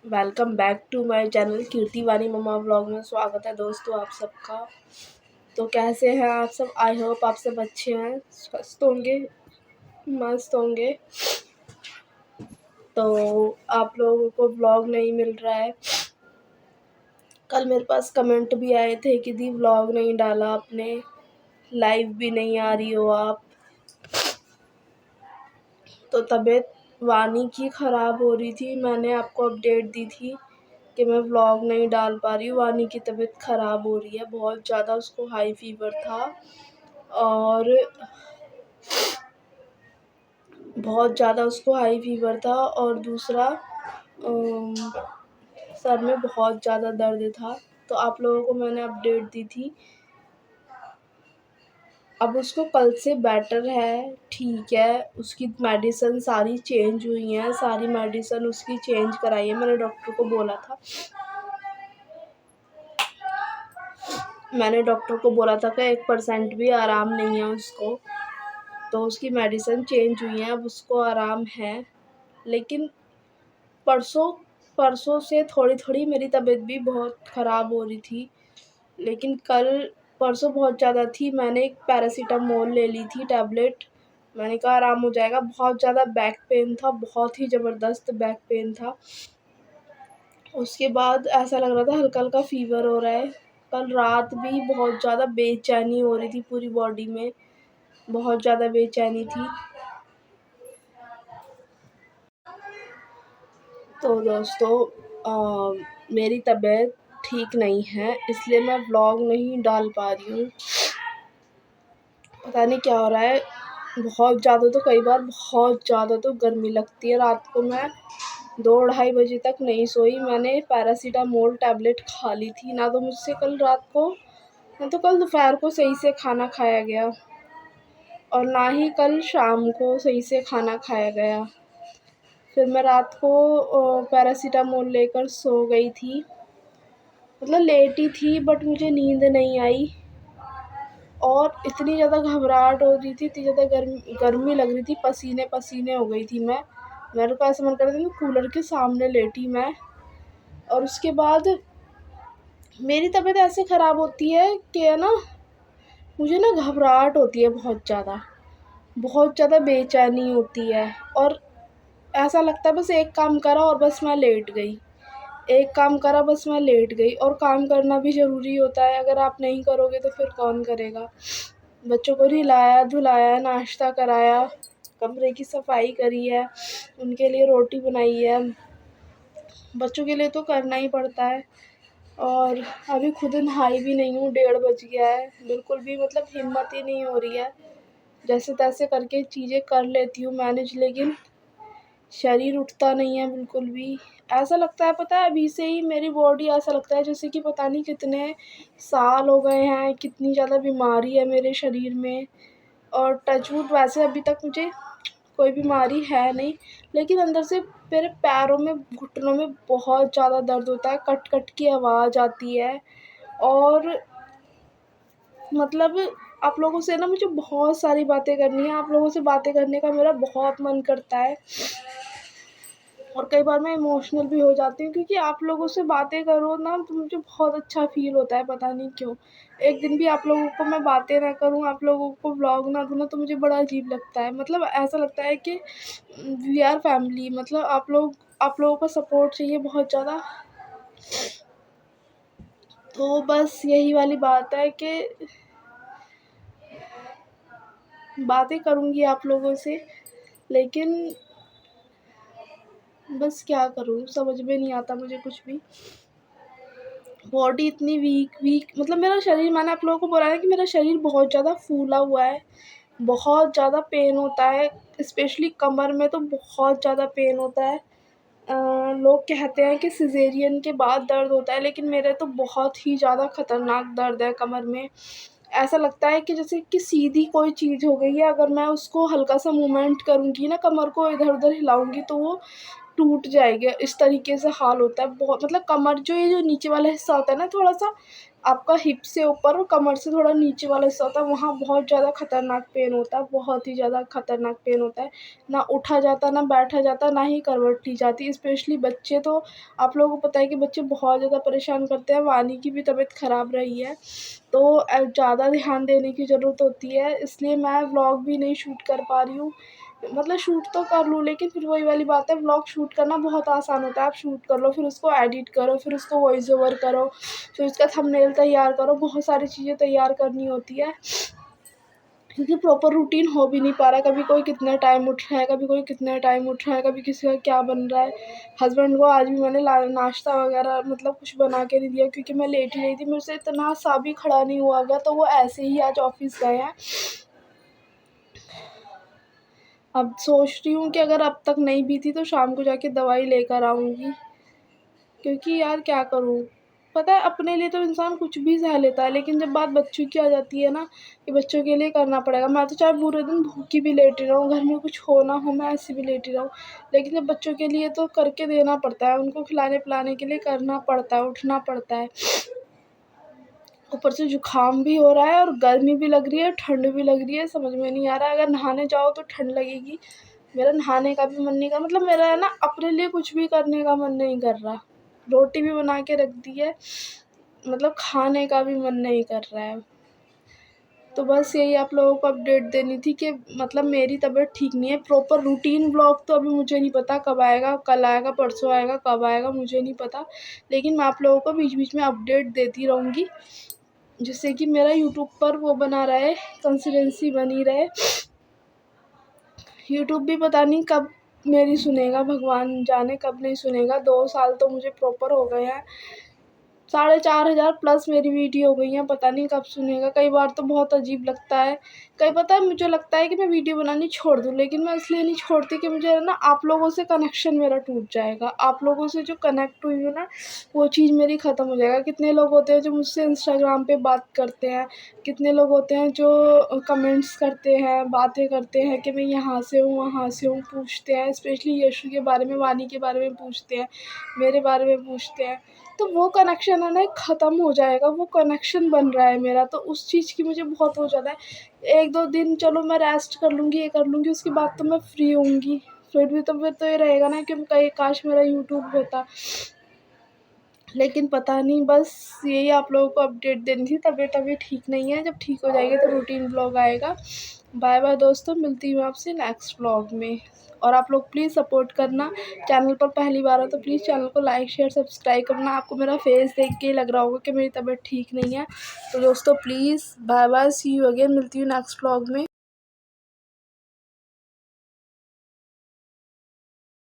Welcome back to my channel Kirti Vani मम्मा vlog में स्वागत है दोस्तों आप सबका। तो कैसे हैं आप सब? आई होप आप सब अच्छे हैं, स्वस्थ होंगे, मस्त होंगे। तो आप लोगों को व्लॉग नहीं मिल रहा है। कल मेरे पास कमेंट भी आए थे कि दी व्लॉग नहीं डाला आपने, लाइव भी नहीं आ रही हो आप। तो तबीयत वानी की ख़राब हो रही थी, मैंने आपको अपडेट दी थी कि मैं व्लॉग नहीं डाल पा रही हूँ। वानी की तबीयत ख़राब हो रही है बहुत ज़्यादा, उसको हाई फीवर था और बहुत ज़्यादा उसको हाई फीवर था और दूसरा सर में बहुत ज़्यादा दर्द था। तो आप लोगों को मैंने अपडेट दी थी। अब उसको कल से बेटर है, ठीक है। उसकी मेडिसिन सारी चेंज हुई हैं, सारी मेडिसिन उसकी चेंज कराई है। मैंने डॉक्टर को बोला था कि 1% भी आराम नहीं है उसको। तो उसकी मेडिसिन चेंज हुई है, अब उसको आराम है। लेकिन परसों परसों से थोड़ी थोड़ी मेरी तबीयत भी बहुत ख़राब हो रही थी। लेकिन परसों बहुत ज़्यादा थी। मैंने एक पैरासीटामोल ले ली थी टैबलेट, मैंने कहा आराम हो जाएगा। बहुत ज़्यादा बैक पेन था, बहुत ही ज़बरदस्त बैक पेन था। उसके बाद ऐसा लग रहा था हल्का हल्का फ़ीवर हो रहा है। कल रात भी बहुत ज़्यादा बेचैनी हो रही थी, पूरी बॉडी में बहुत ज़्यादा बेचैनी थी। तो दोस्तों मेरी तबीयत ठीक नहीं है, इसलिए मैं व्लॉग नहीं डाल पा रही हूँ। पता नहीं क्या हो रहा है। बहुत ज़्यादा तो कई बार बहुत ज़्यादा तो गर्मी लगती है। रात को मैं 2-2:30 बजे तक नहीं सोई। मैंने पैरासीटामोल टैबलेट खा ली थी। ना तो मुझसे कल रात को, ना तो कल दोपहर को सही से खाना खाया गया और ना ही कल शाम को सही से खाना खाया गया। फिर मैं रात को पैरासीटामोल लेकर सो गई थी। मतलब लेटी थी बट मुझे नींद नहीं आई और इतनी ज़्यादा घबराहट हो रही थी, इतनी ज़्यादा गर्मी लग रही थी, पसीने पसीने हो गई थी मैं। मेरे को ऐसा मन कर रहा था कि कूलर के सामने लेटी मैं। और उसके बाद मेरी तबीयत ऐसे ख़राब होती है कि है ना, मुझे ना घबराहट होती है बहुत ज़्यादा बेचैनी होती है। और ऐसा लगता है बस एक काम करा और बस मैं लेट गई, एक काम करा बस मैं लेट गई। और काम करना भी ज़रूरी होता है, अगर आप नहीं करोगे तो फिर कौन करेगा। बच्चों को नहलाया धुलाया, नाश्ता कराया, कमरे की सफाई करी है, उनके लिए रोटी बनाई है। बच्चों के लिए तो करना ही पड़ता है। और अभी खुद नहाई भी नहीं हूँ, 1:30 बज गया है। बिल्कुल भी मतलब हिम्मत ही नहीं हो रही है। जैसे तैसे करके चीज़ें कर लेती हूँ मैनेज, लेकिन शरीर उठता नहीं है बिल्कुल भी। ऐसा लगता है, पता है, अभी से ही मेरी बॉडी ऐसा लगता है जैसे कि पता नहीं कितने साल हो गए हैं, कितनी ज़्यादा बीमारी है मेरे शरीर में। और टचवुड वैसे अभी तक मुझे कोई बीमारी है नहीं, लेकिन अंदर से मेरे पैरों में, घुटनों में बहुत ज़्यादा दर्द होता है, कट कट की आवाज़ आती है। और मतलब आप लोगों से ना मुझे बहुत सारी बातें करनी है, आप लोगों से बातें करने का मेरा बहुत मन करता है। और कई बार मैं इमोशनल भी हो जाती हूँ, क्योंकि आप लोगों से बातें करो ना तो मुझे बहुत अच्छा फ़ील होता है, पता नहीं क्यों। एक दिन भी आप लोगों को मैं बातें ना करूँ, आप लोगों को व्लॉग ना दूँ ना, तो मुझे बड़ा अजीब लगता है। मतलब ऐसा लगता है कि वी आर फैमिली, मतलब आप लोगों का सपोर्ट चाहिए बहुत ज़्यादा। तो बस यही वाली बात है कि बातें करूँगी आप लोगों से, लेकिन बस क्या करूँ, समझ में नहीं आता मुझे कुछ भी। बॉडी इतनी वीक मतलब मेरा शरीर, मैंने आप लोगों को बोला है कि मेरा शरीर बहुत ज़्यादा फूला हुआ है, बहुत ज़्यादा पेन होता है, स्पेशली कमर में तो बहुत ज़्यादा पेन होता है। लोग कहते हैं कि सिज़ेरियन के बाद दर्द होता है, लेकिन मेरे तो बहुत ही ज़्यादा ख़तरनाक दर्द है कमर में। ऐसा लगता है कि जैसे कि सीधी कोई चीज़ हो गई है, अगर मैं उसको हल्का-सा मूवमेंट करूँगी ना, कमर को इधर-उधर हिलाऊँगी तो वो टूट जाएगी। इस तरीके से हाल होता है बहुत। मतलब कमर जो, ये जो नीचे वाला हिस्सा होता है ना, थोड़ा-सा आपका हिप से ऊपर और कमर से थोड़ा नीचे वाला हिस्सा होता है, वहाँ बहुत ज़्यादा खतरनाक पेन होता है, बहुत ही ज़्यादा खतरनाक पेन होता है। ना उठा जाता, ना बैठा जाता, ना ही करवट ली जाती। स्पेशली बच्चे तो आप लोगों को पता है कि बच्चे बहुत ज़्यादा परेशान करते हैं। वानी की भी तबीयत ख़राब रही है, तो ज़्यादा ध्यान देने की ज़रूरत होती है, इसलिए मैं व्लॉग भी नहीं शूट कर पा रही हूँ। मतलब शूट तो कर लूँ, लेकिन फिर वही वाली बात है, व्लॉग शूट करना बहुत आसान होता है। आप शूट कर लो, फिर उसको एडिट करो, फिर उसको वॉइस ओवर करो, फिर उसका थंबनेल तैयार करो, बहुत सारी चीज़ें तैयार करनी होती है, क्योंकि प्रॉपर रूटीन हो भी नहीं पा रहा है। कभी कोई कितने टाइम उठ रहा है, कभी कोई कितने टाइम उठ रहा है, कभी किसी का क्या बन रहा है। हस्बैंड को आज भी मैंने नाश्ता वगैरह मतलब कुछ बना के नहीं दिया, क्योंकि मैं लेट ही रही थी, मेरे से इतना सा भी खड़ा नहीं हुआ गया, तो वो ऐसे ही आज ऑफिस गए हैं। अब सोच रही हूँ कि अगर अब तक नहीं बीती तो शाम को जाके दवाई लेकर आऊँगी, क्योंकि यार क्या करूँ। पता है, अपने लिए तो इंसान कुछ भी सह लेता है, लेकिन जब बात बच्चों की आ जाती है ना, कि बच्चों के लिए करना पड़ेगा। मैं तो चाहे पूरे दिन भूखी भी लेटी रहूँ, घर में कुछ हो ना हो, मैं ऐसे भी लेटी रहूँ, लेकिन जब बच्चों के लिए तो करके देना पड़ता है, उनको खिलाने पिलाने के लिए करना पड़ता है, उठना पड़ता है। ऊपर से जुकाम भी हो रहा है, और गर्मी भी लग रही है, ठंड भी लग रही है, समझ में नहीं आ रहा है। अगर नहाने जाओ तो ठंड लगेगी, मेरा नहाने का भी मन नहीं कर, मतलब मेरा है ना, अपने लिए कुछ भी करने का मन नहीं कर रहा। रोटी भी बना के रख दी है, मतलब खाने का भी मन नहीं कर रहा है। तो बस यही आप लोगों को अपडेट देनी थी कि मतलब मेरी तबीयत ठीक नहीं है। प्रॉपर रूटीन ब्लॉग तो अभी मुझे नहीं पता कब आएगा, कल आएगा, परसों आएगा, कब आएगा मुझे नहीं पता, लेकिन मैं आप लोगों को बीच बीच में अपडेट देती रहूँगी, जिससे कि मेरा यूट्यूब पर वो बना रहे, कंसिस्टेंसी बनी रहे। यूट्यूब भी पता नहीं कब मेरी सुनेगा, भगवान जाने कब नहीं सुनेगा। 2 साल तो मुझे प्रॉपर हो गए हैं, 4,500 प्लस मेरी वीडियो हो गई हैं, पता नहीं कब सुनेगा। कई बार तो बहुत अजीब लगता है, कई पता है मुझे लगता है कि मैं वीडियो बनानी छोड़ दूँ, लेकिन मैं इसलिए नहीं छोड़ती कि मुझे है ना, आप लोगों से कनेक्शन मेरा टूट जाएगा। आप लोगों से जो कनेक्ट हुई हूँ ना, वो चीज़ मेरी ख़त्म हो जाएगा। कितने लोग होते हैं जो मुझसे इंस्टाग्राम पे बात करते हैं, कितने लोग होते हैं जो कमेंट्स करते हैं, बातें करते हैं कि मैं यहाँ से हूँ, वहाँ से हूँ, पूछते हैं, स्पेशली यशु के बारे में, वानी के बारे में पूछते हैं, मेरे बारे में पूछते हैं। तो वो कनेक्शन है ना, ख़त्म हो जाएगा। वो कनेक्शन बन रहा है मेरा, तो उस चीज़ की मुझे बहुत हो जाता है। 1-2 दिन चलो मैं रेस्ट कर लूँगी, ये कर लूँगी, उसके बाद तो मैं फ्री होऊँगी। फिर तो ये रहेगा ना कि कहीं काश मेरा यूट्यूब होता, लेकिन पता नहीं। बस यही आप लोगों को अपडेट देनी थी। तबीयत अभी ठीक नहीं है, जब ठीक हो जाएगी तो रूटीन ब्लॉग आएगा। बाय बाय दोस्तों, मिलती हूँ आपसे नेक्स्ट व्लॉग में। और आप लोग प्लीज़ सपोर्ट करना। चैनल पर पहली बार हो तो प्लीज़ चैनल को लाइक शेयर सब्सक्राइब करना। आपको मेरा फेस देख के ही लग रहा होगा कि मेरी तबीयत ठीक नहीं है। तो दोस्तों please bye bye, see you again, मिलती हूँ नेक्स्ट व्लॉग में।